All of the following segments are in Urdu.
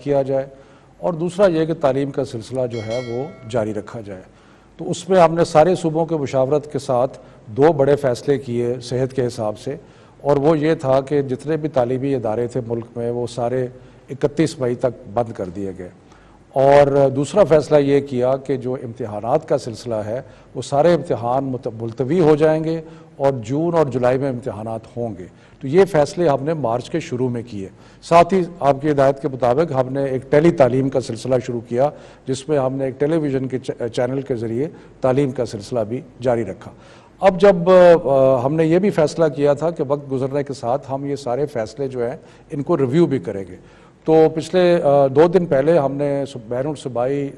کیا جائے، اور دوسرا یہ کہ تعلیم کا سلسلہ جو ہے وہ جاری رکھا جائے۔ تو اس میں ہم نے سارے صوبوں کے مشاورت کے ساتھ 2 بڑے فیصلے کیے صحت کے حساب سے، اور وہ یہ تھا کہ جتنے بھی تعلیمی ادارے تھے ملک میں وہ سارے 31 مئی تک بند کر دیے گئے، اور دوسرا فیصلہ یہ کیا کہ جو امتحانات کا سلسلہ ہے وہ سارے امتحان ملتوی ہو جائیں گے اور جون اور جولائی میں امتحانات ہوں گے۔ تو یہ فیصلے ہم نے مارچ کے شروع میں کیے۔ ساتھ ہی آپ کی ہدایت کے مطابق ہم نے ایک ٹیلی تعلیم کا سلسلہ شروع کیا، جس میں ہم نے ایک ٹیلی ویژن کے چینل کے ذریعے تعلیم کا سلسلہ بھی جاری رکھا۔ اب جب ہم نے یہ بھی فیصلہ کیا تھا کہ وقت گزرنے کے ساتھ ہم یہ سارے فیصلے جو ہیں ان کو ریویو بھی کریں گے، تو پچھلے 2 دن پہلے ہم نے بین الصوبائی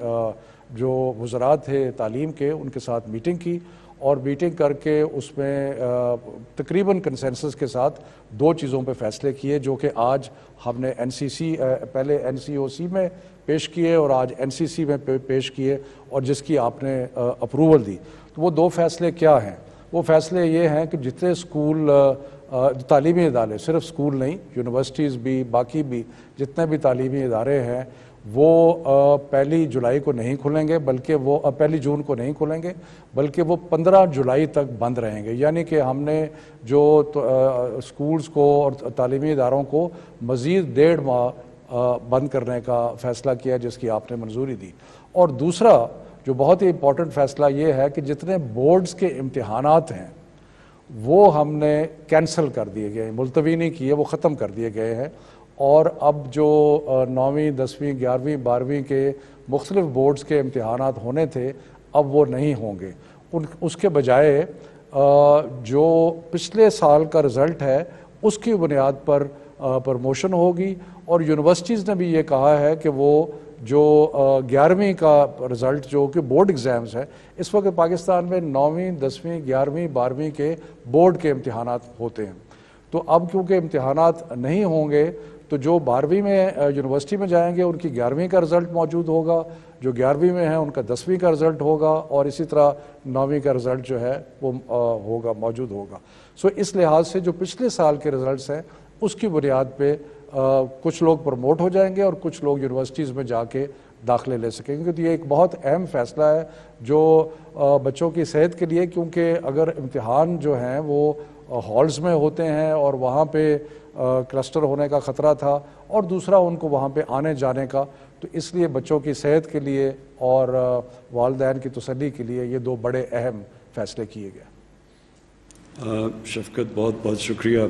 جو وزراء تھے تعلیم کے ان کے ساتھ میٹنگ کی، اور میٹنگ کر کے اس میں تقریباً کنسنسس کے ساتھ 2 چیزوں پہ فیصلے کیے، جو کہ آج ہم نے پہلے NCOC میں پیش کیے اور آج NCC میں پیش کیے، اور جس کی آپ نے اپروول دی۔ تو وہ 2 فیصلے کیا ہیں؟ وہ فیصلے یہ ہیں کہ جتنے اسکول تعلیمی ادارے، صرف اسکول نہیں، یونیورسٹیز بھی، باقی بھی جتنے بھی تعلیمی ادارے ہیں وہ 1 جولائی کو نہیں کھلیں گے، بلکہ وہ 1 جون کو نہیں کھلیں گے، بلکہ وہ 15 جولائی تک بند رہیں گے۔ یعنی کہ ہم نے جو اسکولز کو اور تعلیمی اداروں کو مزید 1.5 ماہ بند کرنے کا فیصلہ کیا، جس کی آپ نے منظوری دی۔ اور دوسرا جو بہت ہی امپورٹنٹ فیصلہ یہ ہے کہ جتنے بورڈز کے امتحانات ہیں وہ ہم نے کینسل کر دیے گئے ہیں، ملتوی نہیں کیے، وہ ختم کر دیے گئے ہیں، اور اب جو 9ویں 10ویں 11ویں 12ویں کے مختلف بورڈز کے امتحانات ہونے تھے اب وہ نہیں ہوں گے۔ اس کے بجائے جو پچھلے سال کا رزلٹ ہے اس کی بنیاد پر پروموشن ہوگی، اور یونیورسٹیز نے بھی یہ کہا ہے کہ وہ جو 11ویں کا رزلٹ جو کہ بورڈ ایگزامز ہے، اس وقت پاکستان میں 9ویں 10ویں 11ویں 12ویں کے بورڈ کے امتحانات ہوتے ہیں، تو اب کیونکہ امتحانات نہیں ہوں گے تو جو 12ویں میں یونیورسٹی میں جائیں گے ان کی 11ویں کا رزلٹ موجود ہوگا، جو 11ویں میں ہیں ان کا 10ویں کا رزلٹ ہوگا، اور اسی طرح 9ویں کا رزلٹ جو ہے وہ موجود ہوگا۔ سو اس لحاظ سے جو پچھلے سال کے رزلٹس ہیں اس کی بنیاد پہ کچھ لوگ پروموٹ ہو جائیں گے اور کچھ لوگ یونیورسٹیز میں جا کے داخلے لے سکیں گے۔ تو یہ ایک بہت اہم فیصلہ ہے جو بچوں کی صحت کے لیے، کیونکہ اگر امتحان جو ہیں وہ ہالز میں ہوتے ہیں اور وہاں پہ کلسٹر ہونے کا خطرہ تھا، اور دوسرا ان کو وہاں پہ آنے جانے کا، تو اس لیے بچوں کی صحت کے لیے اور والدین کی تسلی کے لیے یہ 2 بڑے اہم فیصلے کیے گئے۔ شفقت، بہت بہت شکریہ۔